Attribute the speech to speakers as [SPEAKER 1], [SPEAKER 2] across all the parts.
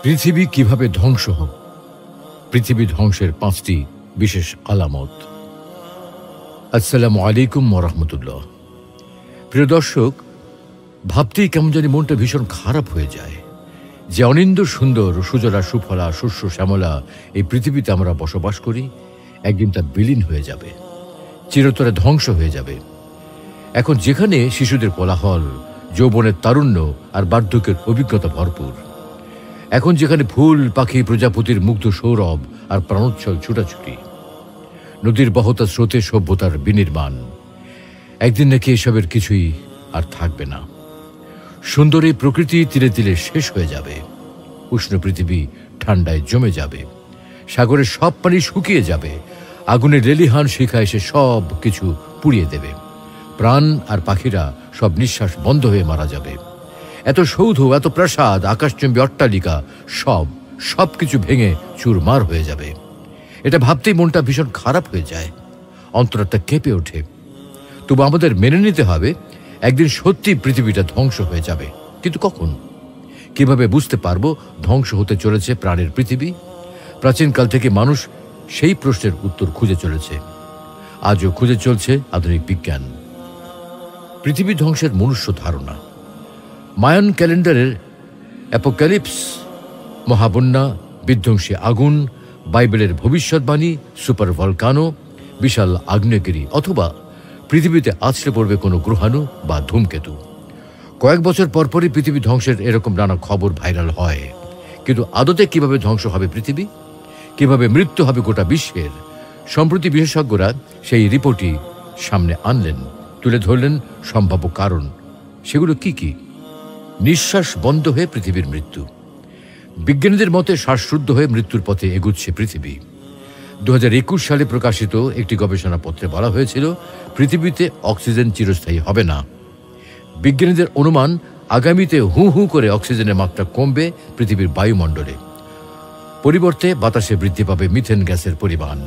[SPEAKER 1] পৃথিবী কিভাবে ধ্বংস হোক, পৃথিবী ধ্বংসের 5টি বিশেষ আলামত। আসসালামু আলাইকুম ওয়া রাহমাতুল্লাহ। প্রিয় দর্শক, ভাবতেই কেমন জানি মনটা ভীষণ খারাপ হয়ে যায় যে অনিন্দ্য সুন্দর সুজলা সুফলা শস্য শ্যামলা এই পৃথিবীতে আমরা বসবাস করি, একদিন তা বিলীন হয়ে যাবে, চিরতরে ধ্বংস হয়ে যাবে। এখন যেখানে শিশুদের কোলাহল, যৌবনের তারুণ্য আর বার্ধক্যের অভিজ্ঞতা ভরপুর, এখন যেখানে ফুল পাখি প্রজাপতির মুগ্ধ সৌরভ আর প্রাণোচ্ছল ছুটাছুটি, নদীর বহতা স্রোতে সভ্যতার বিনির্মাণ, একদিন নাকি এসবের কিছুই আর থাকবে না। সুন্দর এই প্রকৃতি তিলে তিলে শেষ হয়ে যাবে, উষ্ণ পৃথিবী ঠান্ডায় জমে যাবে, সাগরের সব পানি শুকিয়ে যাবে, আগুনের লেলিহান শিখা এসে সব কিছু পুড়িয়ে দেবে, প্রাণ আর পাখিরা সব নিঃশ্বাস বন্ধ হয়ে মারা যাবে। এত সৌধ, এত প্রাসাদ, আকাশচুম্বী অট্টালিকা সব কিছু ভেঙে চুরমার হয়ে যাবে। এটা ভাবতেই মনটা ভীষণ খারাপ হয়ে যায়, অন্তরটা কেঁপে ওঠে। তবু আমাদের মেনে নিতে হবে একদিন সত্যি পৃথিবীটা ধ্বংস হয়ে যাবে। কিন্তু কখন, কিভাবে বুঝতে পারবো ধ্বংস হতে চলেছে প্রাণের পৃথিবী? প্রাচীনকাল থেকে মানুষ সেই প্রশ্নের উত্তর খুঁজে চলেছে, আজও খুঁজে চলছে আধুনিক বিজ্ঞান। পৃথিবী ধ্বংসের মনুষ্য ধারণা। মায়ান ক্যালেন্ডারের অ্যাপোক্যালিপস, মহাবন্যা, বিধ্বংসী আগুন, বাইবেলের ভবিষ্যৎবাণী, সুপার ভলকানো, বিশাল আগ্নেয়গিরি, অথবা পৃথিবীতে আছড়ে পড়বে কোনো গ্রহাণু বা ধূমকেতু। কয়েক বছর পরপরই পৃথিবী ধ্বংসের এরকম নানা খবর ভাইরাল হয়। কিন্তু আদতে কিভাবে ধ্বংস হবে পৃথিবী, কিভাবে মৃত্যু হবে গোটা বিশ্বের, সম্প্রতি বিশেষজ্ঞরা সেই রিপোর্টই সামনে আনলেন, তুলে ধরলেন সম্ভাব্য কারণ। সেগুলো কি কি? নিঃশ্বাস বন্ধ হয়ে পৃথিবীর মৃত্যু। বিজ্ঞানীদের মতে শ্বাসরুদ্ধ হয়ে মৃত্যুর পথে এগুচ্ছে পৃথিবী। 2021 সালে প্রকাশিত একটি গবেষণাপত্রে বলা হয়েছিল পৃথিবীতে অক্সিজেন চিরস্থায়ী হবে না। বিজ্ঞানীদের অনুমান, আগামীতে হু হু করে অক্সিজেনের মাত্রা কমবে পৃথিবীর বায়ুমণ্ডলে। পরিবর্তে বাতাসে বৃদ্ধি পাবে মিথেন গ্যাসের পরিমাণ।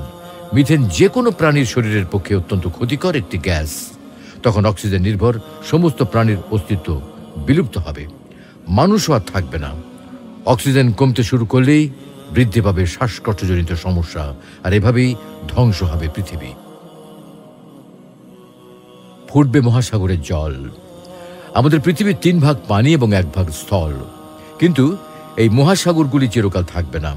[SPEAKER 1] মিথেন যে কোনো প্রাণীর শরীরের পক্ষে অত্যন্ত ক্ষতিকর একটি গ্যাস। তখন অক্সিজেন নির্ভর সমস্ত প্রাণীর অস্তিত্ব বিলুপ্ত হবে, মানুষও আর থাকবে না। অক্সিজেন কমতে শুরু করলেই বৃদ্ধি পাবে শ্বাসকষ্টজনিত সমস্যা, আর এভাবেই ধ্বংস হবে পৃথিবী। ফুটবে মহাসাগরের জল। আমাদের পৃথিবীর 3 ভাগ পানি এবং 1 ভাগ স্থল। কিন্তু এই মহাসাগরগুলি চিরকাল থাকবে না।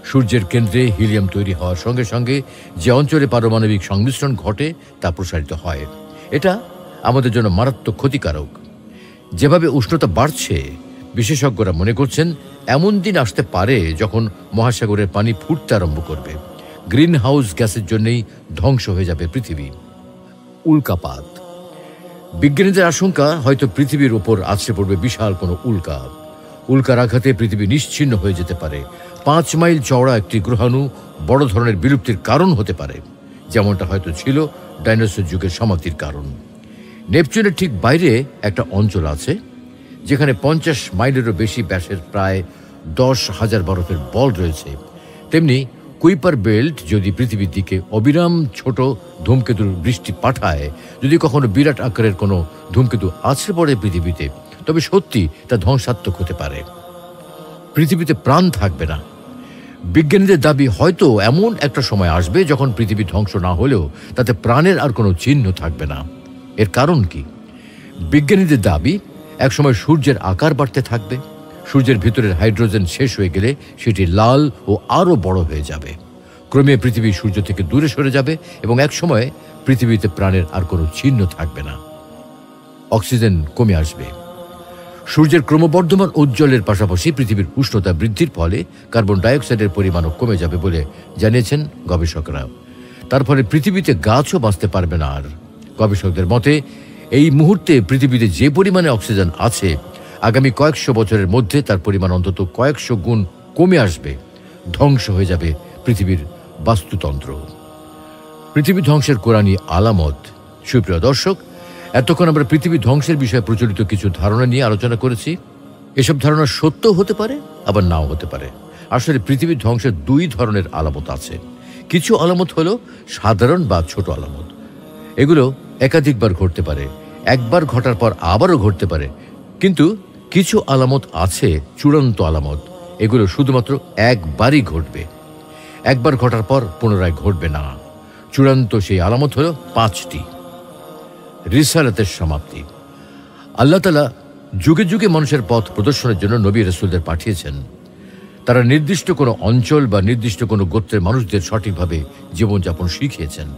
[SPEAKER 1] সূর্যের কেন্দ্রে হিলিয়াম তৈরি হওয়ার সঙ্গে সঙ্গে যে অঞ্চলে পারমাণবিক সংমিশ্রণ ঘটে তা প্রসারিত হয়। এটা আমাদের জন্য মারাত্মক ক্ষতিকারক। যেভাবে উষ্ণতা বাড়ছে, বিশেষজ্ঞরা মনে করছেন এমন দিন আসতে পারে যখন মহাসাগরের পানি ফুটতে আরম্ভ করবে। গ্রিন হাউস গ্যাসের জন্যই ধ্বংস হয়ে যাবে পৃথিবী। উল্কাপাত। বিজ্ঞানীদের আশঙ্কা, হয়তো পৃথিবীর ওপর আছড়ে পড়বে বিশাল কোনো উল্কা। উল্কার আঘাতে পৃথিবী নিশ্চিহ্ন হয়ে যেতে পারে। 5 মাইল চওড়া একটি গ্রহাণু বড় ধরনের বিলুপ্তির কারণ হতে পারে, যেমনটা হয়তো ছিল ডাইনোসর যুগের সমাপ্তির কারণ। নেপচুনের ঠিক বাইরে একটা অঞ্চল আছে যেখানে 50 মাইলেরও বেশি ব্যাসের প্রায় 10,000 বরফের বল রয়েছে। তেমনি কুইপার বেল্ট যদি পৃথিবীর দিকে অবিরাম ছোট ধূমকেতুর বৃষ্টি পাঠায়, যদি কখনো বিরাট আকারের কোনো ধূমকেতু আছড়ে পড়ে পৃথিবীতে, তবে সত্যি তা ধ্বংসাত্মক হতে পারে। পৃথিবীতে প্রাণ থাকবে না। বিজ্ঞানীদের দাবি, হয়তো এমন একটা সময় আসবে যখন পৃথিবী ধ্বংস না হলেও তাতে প্রাণের আর কোনো চিহ্ন থাকবে না। এর কারণ কি? বিজ্ঞানীদের দাবি, একসময় সূর্যের আকার বাড়তে থাকবে। সূর্যের ভিতরের হাইড্রোজেন শেষ হয়ে গেলে সেটি লাল ও আরও বড় হয়ে যাবে। ক্রমে পৃথিবী সূর্য থেকে দূরে সরে যাবে এবং একসময় পৃথিবীতে প্রাণের আর কোনো চিহ্ন থাকবে না। অক্সিজেন কমে আসবে। সূর্যের ক্রমবর্ধমান উজ্জ্বলের পাশাপাশি পৃথিবীর উষ্ণতা বৃদ্ধির ফলে কার্বন ডাইঅক্সাইডের পরিমাণও কমে যাবে বলে জানিয়েছেন গবেষকরা। তার ফলে পৃথিবীতে গাছও বাঁচতে পারবে না আর। গবেষকদের মতে, এই মুহূর্তে পৃথিবীতে যে পরিমাণে অক্সিজেন আছে, আগামী কয়েকশো বছরের মধ্যে তার পরিমাণ অন্তত কয়েকশো গুণ কমে আসবে। ধ্বংস হয়ে যাবে পৃথিবীর বাস্তুতন্ত্র। পৃথিবী ধ্বংসের কোরআনী আলামত। সুপ্রিয় দর্শক, এতক্ষণ আমরা পৃথিবী ধ্বংসের বিষয়ে প্রচলিত কিছু ধারণা নিয়ে আলোচনা করেছি। এসব ধারণা সত্য হতে পারে, আবার নাও হতে পারে। আসলে পৃথিবী ধ্বংসের 2 ধরনের আলামত আছে। কিছু আলামত হলো সাধারণ বা ছোট আলামত। এগুলো একাধিকবার ঘটতে পারে, একবার ঘটার পর আবারও ঘটতে পারে। কিন্তু কিছু আলামত আছে চূড়ান্ত আলামত। এগুলো শুধুমাত্র একবারই ঘটবে। একবার ঘটার পর পুনরায় ঘটবে না। চূড়ান্ত সেই আলামত হলো 5টি। রিসালাতের সমাপ্তি। আল্লাহ তাআলা যুগে যুগে মানুষের পথ প্রদর্শনের জন্য নবী রাসূলদের পাঠিয়েছেন। তারা নির্দিষ্ট কোনো অঞ্চল বা নির্দিষ্ট কোনো গোত্রের মানুষদের সঠিকভাবে জীবনযাপন শিখিয়েছেন।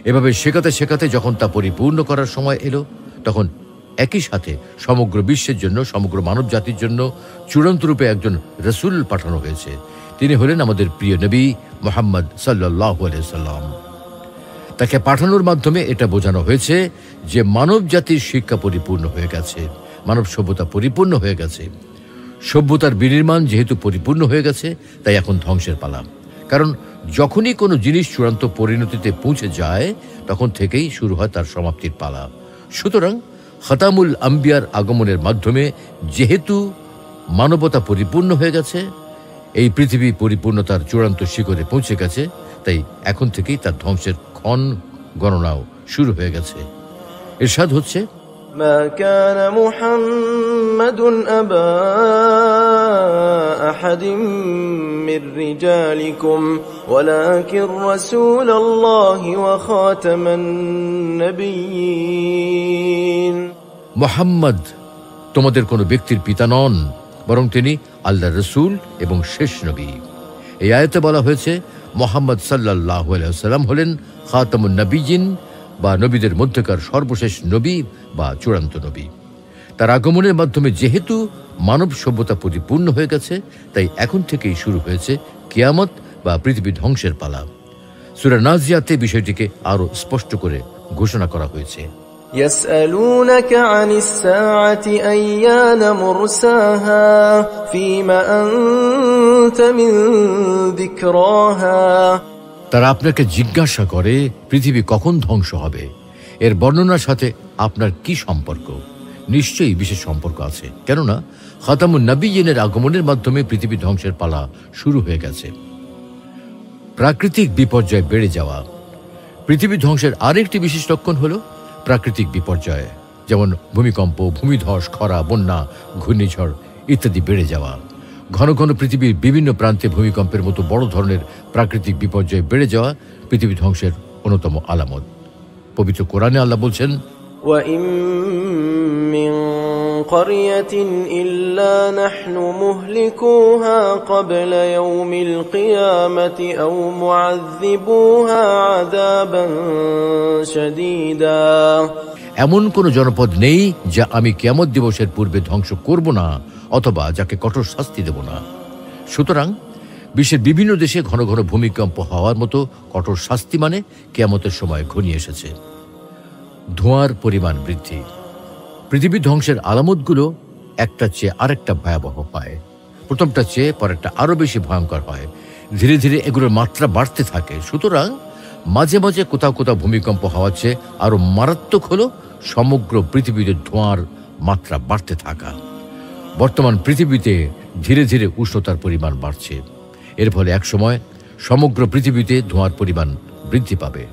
[SPEAKER 1] এভাবে শেখাতে শেখাতে যখন তা পরিপূর্ণ করার সময় এলো, তখন একই সাথে সমগ্র বিশ্বের জন্য, সমগ্র মানব জাতির জন্য চূড়ান্ত রূপে একজন রাসূল পাঠানো হয়েছে। তিনি হলেন আমাদের প্রিয় নবী মুহাম্মদ সাল্লাল্লাহু আলাইহি সাল্লাম। তাকে পাঠানোর মাধ্যমে এটা বোঝানো হয়েছে যে মানব জাতির শিক্ষা পরিপূর্ণ হয়ে গেছে, মানব সভ্যতা পরিপূর্ণ হয়ে গেছে। সভ্যতার বিনির্মাণ যেহেতু পরিপূর্ণ হয়ে গেছে, তাই এখন ধ্বংসের পালা। কারণ যখনই কোনো জিনিস চূড়ান্ত পরিণতিতে পৌঁছে যায়, তখন থেকেই শুরু হয় তার সমাপ্তির পালা। সুতরাং খাতামুল আম্বিয়ার আগমনের মাধ্যমে যেহেতু মানবতা পরিপূর্ণ হয়ে গেছে, এই পৃথিবী পরিপূর্ণতার চূড়ান্ত শিখরে পৌঁছে গেছে, তাই এখন থেকেই তার ধ্বংসের ক্ষণ গণনাও শুরু হয়ে গেছে। ইরশাদ হচ্ছে,
[SPEAKER 2] ما كان محمد أبا أحد من رجالكم ولكن رسول الله وخاتم النبيين। মুহাম্মদ তোমাদের কোনো ব্যক্তির পিতা নন, বরং তিনি আল্লাহর রাসূল এবং শেষ নবী। এই আয়াতে বলা হয়েছে মুহাম্মদ সাল্লাল্লাহু আলাইহি ওয়াসাল্লাম হলেন খাতামুন নবিয়্যিন বা নবীদের মধ্যকার সর্বশেষ নবী বা চূড়ান্ত নবী। তার আগমনের মাধ্যমে যেহেতু মানব সভ্যতা পরিপূর্ণ হয়ে গেছে, তাই এখন থেকেই শুরু হয়েছে কিয়ামত বা পৃথিবী ধ্বংসের পালা। সূরা নাজিয়াতে বিষয়টিকে আরো স্পষ্ট করে ঘোষণা করা হয়েছে।
[SPEAKER 3] يسألونك عن الساعة أيان مرساها فيما أنت من ذكراها।
[SPEAKER 1] তারা আপনাকে জিজ্ঞাসা করে পৃথিবী কখন ধ্বংস হবে, এর বর্ণনার সাথে আপনার কি সম্পর্ক? নিশ্চয়ই বিশেষ সম্পর্ক আছে, কেননা খাতামুন নবিয়্যিনের আগমনের মাধ্যমে পৃথিবী ধ্বংসের পালা শুরু হয়ে গেছে। প্রাকৃতিক বিপর্যয় বেড়ে যাওয়া। পৃথিবী ধ্বংসের আরেকটি বিশেষ লক্ষণ হলো প্রাকৃতিক বিপর্যয়, যেমন ভূমিকম্প, ভূমিধস, খরা, বন্যা, ঘূর্ণিঝড় ইত্যাদি বেড়ে যাওয়া। ঘন ঘন পৃথিবীর বিভিন্ন প্রান্তে ভূমিকম্পের মতো বড় ধরনের প্রাকৃতিক বিপর্যয় বেড়ে যাওয়া পৃথিবী ধ্বংসের অন্যতম আলামত। পবিত্র কোরআনে আল্লাহ বলছেন,
[SPEAKER 3] وَإِن مِّن قَرْيَةٍ إِلَّا نَحْنُ مُهْلِكُوهَا قَبْلَ يَوْمِ الْقِيَامَةِ أَوْ مُعَذِّبُوهَا عَذَابًا شَدِيدًا।
[SPEAKER 1] এমন কোন জনপদ নেই যা আমি কিয়ামত দিবসের পূর্বে ধ্বংস করব না অথবা যাকে কঠোর শাস্তি দেব না। সুতরাং বিশ্বের বিভিন্ন দেশে ঘন ঘন ভূমিকম্প হওয়ার মতো কঠোর শাস্তি মানে কিয়ামতের সময় ঘনিয়ে এসেছে। ধোঁয়ার পরিমাণ বৃদ্ধি। পৃথিবী ধ্বংসের আলামতগুলো একটার চেয়ে আরেকটা ভয়াবহ হয়। প্রথমটা চেয়ে পরেরটা আরো বেশি ভয়ঙ্কর হয়। ধীরে ধীরে এগুলোর মাত্রা বাড়তে থাকে। সুতরাং মাঝে মাঝে কোথাও কোথাও ভূমিকম্প হওয়ার চেয়ে আরো মারাত্মক হলো সমগ্র পৃথিবীতে ধোঁয়ার মাত্রা বাড়তে থাকা। বর্তমান পৃথিবীতে ধীরে ধীরে উষ্ণতার পরিমাণ বাড়ছে। এর ফলে একসময় সমগ্র পৃথিবীতে ধোঁয়ার পরিমাণ বৃদ্ধি পাবে।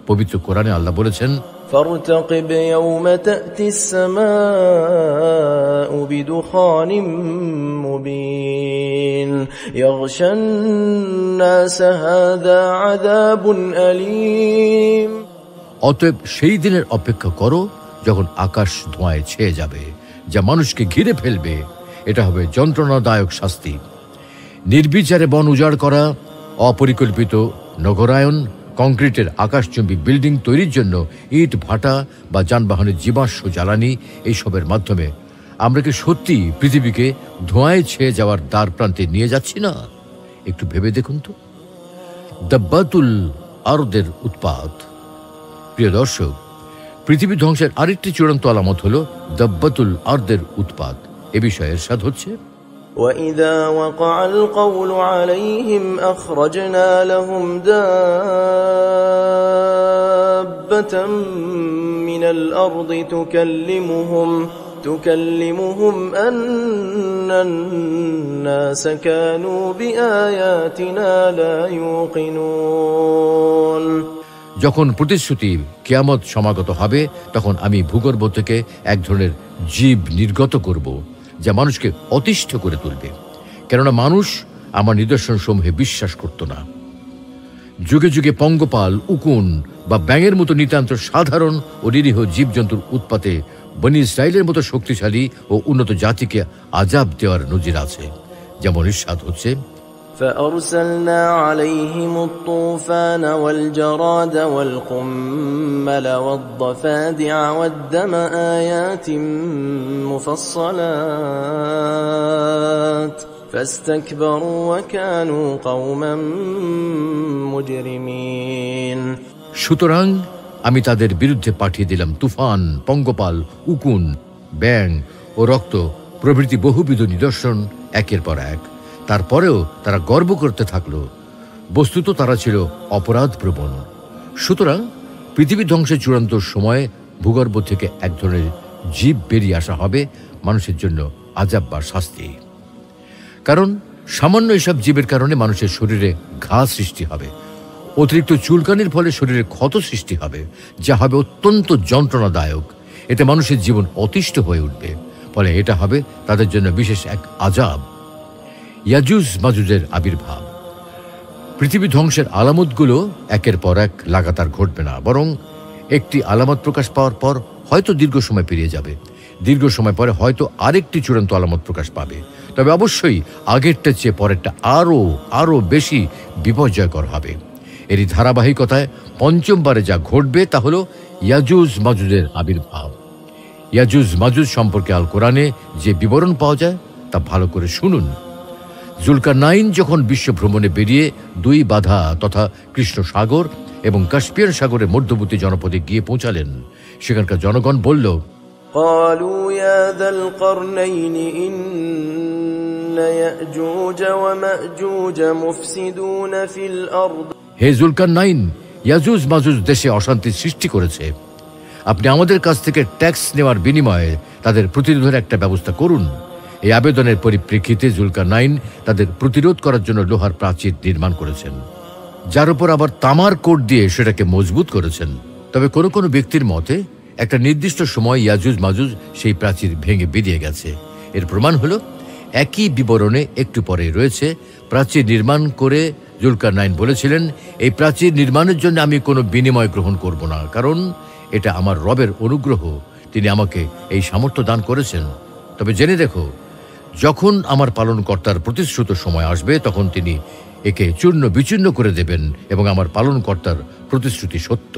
[SPEAKER 1] পবিত্র কোরআনে আল্লাহ বলেছেন,
[SPEAKER 3] فارتقب يوم تأتي السماء بدخان مبين يغشى الناس هذا عذاب أليم।
[SPEAKER 1] অতএব সেই দিনের অপেক্ষা করো যখন আকাশ ধোঁয়ায় ছেয়ে যাবে, যা মানুষকে ঘিরে ফেলবে। এটা হবে যন্ত্রণাদায়ক শাস্তি। নির্বিচারে বন উজাড় করা, অপরিকল্পিত নগরায়ন, কংক্রিটের আকাশচুম্বী বিল্ডিং তৈরির জন্য ইট ভাটা বা যানবাহনের জীবাশ্ম জ্বালানি, এইসবের মাধ্যমে আমরা কি সত্যি পৃথিবীকে ধোঁয়ায় ছেয়ে যাওয়ার দ্বার প্রান্তে নিয়ে যাচ্ছি না? একটু ভেবে দেখুন তো। দাব্বাতুল আরদের উৎপাত। প্রিয় দর্শক, পৃথিবী ধ্বংসের আরেকটি চূড়ান্ত আলামত হল দাব্বাতুল আরদের উৎপাত। এ বিষয়ে ইরশাদ হচ্ছে,
[SPEAKER 3] وَإِذَا وَقَعَ الْقَوْلُ عَلَيْهِمْ أَخْرَجْنَا لَهُمْ دَابَّةً مِّنَ الْأَرْضِ تُكَلِّمُهُمْ أَنَّ النَّاسَ كَانُوا بِآيَاتِنَا لَا يُوقِنُونَ।
[SPEAKER 1] যখন প্রতিশ্রুতি কিয়ামত সমাগত হবে, তখন আমি ভূগর্ভ থেকে এক ধরনের জীব নির্গত করব, যা মানুষকে অতিষ্ঠ করে তুলবে।
[SPEAKER 2] কেননা মানুষ আমার নিদর্শন সমূহে বিশ্বাস করত না। যুগে যুগে পঙ্গপাল, উকুন বা ব্যাঙের মতো নিতান্ত সাধারণ ও নিরীহ জীবজন্তুর উৎপাতে বনী ইসরাইলের মতো শক্তিশালী ও উন্নত জাতিকে আযাব দেওয়ার নজির আছে। যেমন ইরশাদ হচ্ছে,
[SPEAKER 3] فأرسلنا عليهم الطوفان والجراد والقمل والضفادع والدم آيات مفصلات فاستكبروا وكانوا قوما مجرمين।
[SPEAKER 2] সুতরাং আমি তাদের বিরুদ্ধে পাঠিয়ে দিলাম তুফান, পঙ্গপাল, উকুন, ব্যাঙ ও রক্ত প্রভৃতি বহুবিধ নিদর্শন একের পর এক। তারপরেও তারা গর্ব করতে থাকলো। বস্তুত তারা ছিল অপরাধপ্রবণ। সুতরাং পৃথিবী ধ্বংসের চূড়ান্ত সময়ে ভূগর্ভ থেকে এক ধরনের জীব বেরিয়ে আসা হবে মানুষের জন্য আযাব বা শাস্তি। কারণ সামান্য এসব জীবের কারণে মানুষের শরীরে ঘা সৃষ্টি হবে, অতিরিক্ত চুলকানির ফলে শরীরে ক্ষত সৃষ্টি হবে, যা হবে অত্যন্ত যন্ত্রণাদায়ক। এতে মানুষের জীবন অতিষ্ঠ হয়ে উঠবে। ফলে এটা হবে তাদের জন্য বিশেষ এক আযাব। ইয়াজুজ মাজুজের আবির্ভাব। পৃথিবী ধ্বংসের আলামতগুলো একের পর এক লাগাতার ঘটবে না, বরং একটি আলামত প্রকাশ পাওয়ার পর হয়তো দীর্ঘ সময় পেরিয়ে যাবে, দীর্ঘ সময় পরে হয়তো আরেকটি চূড়ান্ত আলামত প্রকাশ পাবে। তবে অবশ্যই আগেরটা চেয়ে পরেরটা আরো বেশি বিপর্যয়কর হবে। এরই ধারাবাহিকতায় পঞ্চমবারে যা ঘটবে তা হলো ইয়াজুজ মাজুজের আবির্ভাব। ইয়াজুজ মাজুজ সম্পর্কে আল কোরআনে যে বিবরণ পাওয়া যায় তা ভালো করে শুনুন। জুলকারনাইন যখন বিশ্ব ভ্রমণে বেরিয়ে দুই বাধা তথা কৃষ্ণ সাগর এবং কাস্পিয়ান সাগরের মধ্যবর্তী জনপদে গিয়ে পৌঁছালেন, সেখানকার জনগণ বলল,
[SPEAKER 3] قالوا يا ذا القرنين إن يأجوج ومأجوج مفسدون في الأرض।
[SPEAKER 2] হে জুলকারনাইন, ইয়াজুজ মাজুজ দেশে অশান্তি সৃষ্টি করেছে। আপনি আমাদের কাছ থেকে ট্যাক্স নেওয়ার বিনিময়ে তাদের প্রতিরোধের একটা ব্যবস্থা করুন। এই আবেদনের পরিপ্রেক্ষিতে জুলকারনাইন তাদের প্রতিরোধ করার জন্য লোহার প্রাচীর নির্মাণ করেছেন, যার উপর আবার তামার কোট দিয়ে সেটাকে মজবুত করেছেন। তবে কোনো কোনো ব্যক্তির মতে একটা নির্দিষ্ট সময় ইয়াজুজ মাজুজ সেই প্রাচীর ভেঙে বেরিয়ে গেছে। এর প্রমাণ হলো একই বিবরণে একটু পরে রয়েছে, প্রাচীর নির্মাণ করে জুলকারনাইন বলেছিলেন, এই প্রাচীর নির্মাণের জন্য আমি কোনো বিনিময় গ্রহণ করব না, কারণ এটা আমার রবের অনুগ্রহ, তিনি আমাকে এই সামর্থ্য দান করেছেন। তবে জেনে রেখো, যখন আমার পালনকর্তার প্রতিশ্রুত সময় আসবে তখন তিনি একে চূর্ণ বিচূর্ণ করে দেবেন এবং আমার পালনকর্তার প্রতিশ্রুতি সত্য।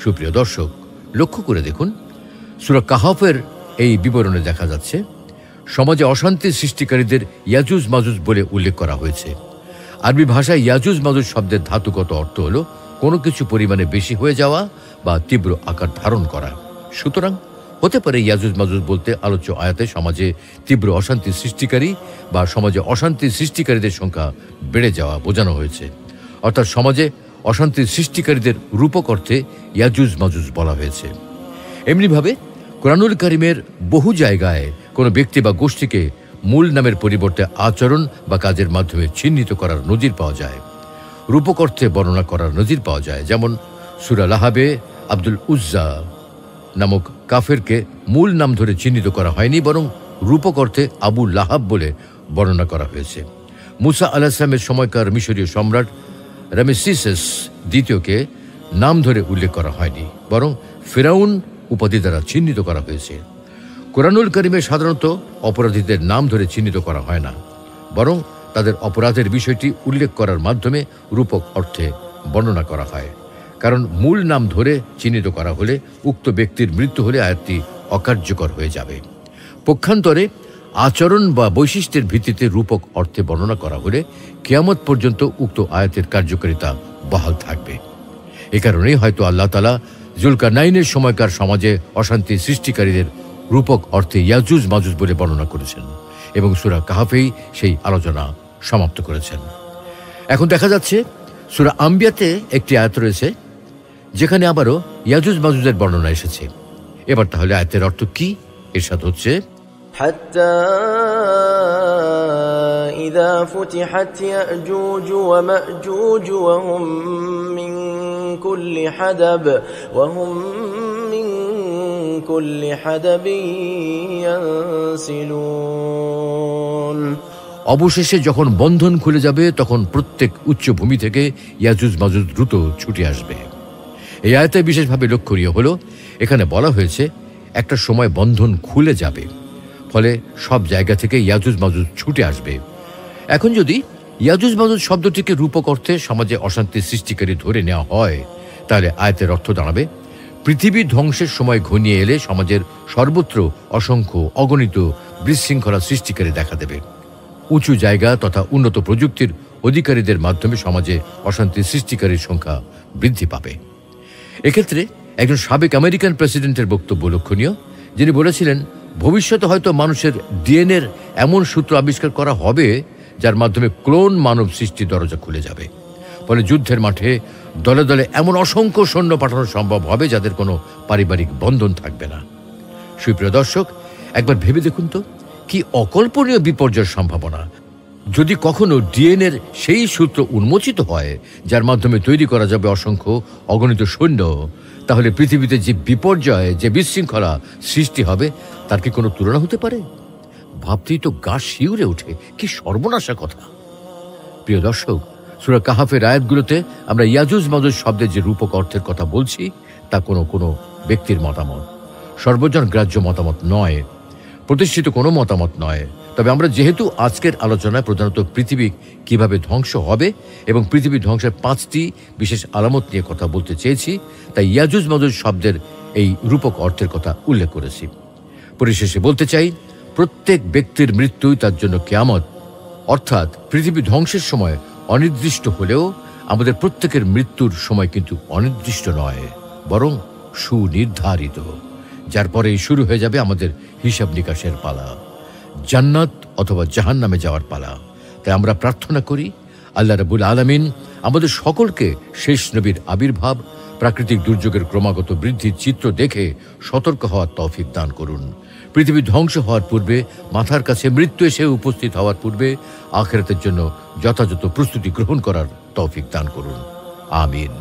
[SPEAKER 2] সুপ্রিয় দর্শক, লক্ষ্য করে দেখুন, সূরা কাহফের এই বিবরণে দেখা যাচ্ছে সমাজে অশান্তি সৃষ্টিকারীদের ইয়াজুজ মাজুজ বলে উল্লেখ করা হয়েছে। আরবি ভাষায় ইয়াজুজ মাজুজ শব্দের ধাতুগত অর্থ হল কোনো কিছু পরিমাণে বেশি হয়ে যাওয়া বা তীব্র আকার ধারণ করা। সুতরাং হতে পারে ইয়াজুজ মাজুজ বলতে আলোচ্য আয়াতে সমাজে তীব্র অশান্তি সৃষ্টিকারী বা সমাজে অশান্তি সৃষ্টিকারীদের সংখ্যা বেড়ে যাওয়া বোঝানো হয়েছে। অর্থাৎ সমাজে অশান্তি সৃষ্টিকারীদের রূপক অর্থে ইয়াজুজ মাজুজ বলা হয়েছে। এমনিভাবে কোরআনুল কারীমের বহু জায়গায় কোনো ব্যক্তি বা গোষ্ঠীকে মূল নামের পরিবর্তে আচরণ বা কাজের মাধ্যমে চিহ্নিত করার নজির পাওয়া যায়, রূপক অর্থে বর্ণনা করার নজির পাওয়া যায়। যেমন সূরা লাহাবে আব্দুল উজ্জা নামক কাফেরকে মূল নাম ধরে চিহ্নিত করা হয়নি, বরং রূপক অর্থে আবু লাহাব বলে বর্ণনা করা হয়েছে। মুসা আলাইহিস সালামের সময়কার মিশরীয় সম্রাট রামেসিস দ্বিতীয়কে নাম ধরে উল্লেখ করা হয়নি, বরং ফেরাউন উপাধি দ্বারা চিহ্নিত করা হয়েছে। কোরআনুল কারীমে সাধারণত অপরাধীদের নাম ধরে চিহ্নিত করা হয় না, বরং তাদের অপরাধের বিষয়টি উল্লেখ করার মাধ্যমে রূপক অর্থে বর্ণনা করা হয়। কারণ মূল নাম ধরে চিহ্নিত করা হলে উক্ত ব্যক্তির মৃত্যু হলে আয়াতটি অকার্যকর হয়ে যাবে। পক্ষান্তরে আচরণ বা বৈশিষ্ট্যের ভিত্তিতে রূপক অর্থে বর্ণনা করা হলে কিয়ামত পর্যন্ত উক্ত আয়াতের কার্যকারিতা বহাল থাকবে। এ কারণেই হয়তো আল্লাহ তাআলা জুলকারনাইনের সময়কার সমাজে অশান্তি সৃষ্টিকারীদের রূপক অর্থে ইয়াজুজ মাজুজ বলে বর্ণনা করেছেন এবং সূরা কাহফেই সেই আলোচনা সমাপ্ত করেছেন। এখন দেখা যাচ্ছে সূরা আম্বিয়াতে একটি আয়াত রয়েছে যেখানে আবারও ইয়াজুজ মাজুজের বর্ণনা এসেছে। এবার তাহলে আয়াতের অর্থ কি? ইরশাদ হচ্ছে,
[SPEAKER 3] حتى إذا فتحت يأجوج ومأجوج وهم من كل حدب ينسلون।
[SPEAKER 2] অবশেষে যখন বন্ধন খুলে যাবে তখন প্রত্যেক উচ্চভূমি থেকে ইয়াজুজ মাজুজ দ্রুত ছুটে আসবে। এই আয়াতে বিশেষভাবে লক্ষণীয় হলো এখানে বলা হয়েছে একটা সময় বন্ধন খুলে যাবে, ফলে সব জায়গা থেকে ইয়াজুজ মাজুজ ছুটে আসবে। এখন যদি ইয়াজুজ মাজুজ শব্দটিকে রূপক অর্থে সমাজে অশান্তি সৃষ্টিকারী ধরে নেওয়া হয়, তাহলে আয়াতের অর্থ দাঁড়াবে পৃথিবী ধ্বংসের সময় ঘনিয়ে এলে সমাজের সর্বত্র অসংখ্য অগণিত বিশৃঙ্খলা সৃষ্টিকারী দেখা দেবে। উঁচু জায়গা তথা উন্নত প্রযুক্তির অধিকারীদের মাধ্যমে সমাজে অশান্তি সৃষ্টিকারীর সংখ্যা বৃদ্ধি পাবে। এক্ষেত্রে একজন সাবেক আমেরিকান প্রেসিডেন্টের বক্তব্য লক্ষণীয়, যিনি বলেছিলেন ভবিষ্যতে হয়তো মানুষের ডিএনএর এমন সূত্র আবিষ্কার করা হবে যার মাধ্যমে ক্লোন মানব সৃষ্টির দরজা খুলে যাবে। ফলে যুদ্ধের মাঠে দলে দলে এমন অসংখ্য সৈন্য পাঠানো সম্ভব হবে যাদের কোনো পারিবারিক বন্ধন থাকবে না। সুপ্রিয় দর্শক, একবার ভেবে দেখুন তো কি অকল্পনীয় বিপর্যয়ের সম্ভাবনা যদি কখনো ডিএনএর সেই সূত্র উন্মোচিত হয় যার মাধ্যমে তৈরি করা যাবে অসংখ্য অগণিত সৈন্য। তাহলে পৃথিবীতে যে বিপর্যয়, যে বিশৃঙ্খলা সৃষ্টি হবে তার কি কোনো তুলনা হতে পারে? ভাবতেই তো গা শিউরে ওঠে, কি সর্বনাশা কথা। প্রিয় দর্শক, সূরা কাহাফের আয়াতগুলোতে আমরা ইয়াজুজ মাজুজ শব্দের যে রূপক অর্থের কথা বলছি তা কোনো ব্যক্তির মতামত, সর্বজন গ্রাহ্য মতামত নয়, প্রতিষ্ঠিত কোনো মতামত নয়। তবে আমরা যেহেতু আজকের আলোচনায় প্রধানত পৃথিবী কিভাবে ধ্বংস হবে এবং পৃথিবী ধ্বংসের 5টি বিশেষ আলামত নিয়ে কথা বলতে চেয়েছি, তাই ইয়াজুজ মাজুজ শব্দের এই রূপক অর্থের কথা উল্লেখ করেছি। পরিশেষে বলতে চাই, প্রত্যেক ব্যক্তির মৃত্যুই তার জন্য কিয়ামত, অর্থাৎ পৃথিবী ধ্বংসের সময় অনির্দিষ্ট হলেও আমাদের প্রত্যেকের মৃত্যুর সময় কিন্তু অনির্দিষ্ট নয়, বরং সুনির্ধারিত, যার পরেই শুরু হয়ে যাবে আমাদের হিসাব নিকাশের পালা, জান্নাত অথবা জাহান্নামে যাওয়ার পালা। তাই আমরা প্রার্থনা করি আল্লাহ রাব্বুল আলামিন আমাদের সকলকে শেষ নবীর আবির্ভাব, প্রাকৃতিক দুর্যোগের ক্রমাগত বৃদ্ধির চিত্র দেখে সতর্ক হওয়ার তৌফিক দান করুন। পৃথিবী ধ্বংস হওয়ার পূর্বে, মাথার কাছে মৃত্যু এসে উপস্থিত হওয়ার পূর্বে আখিরাতের জন্য যথাযথ প্রস্তুতি গ্রহণ করার তৌফিক দান করুন। আমিন।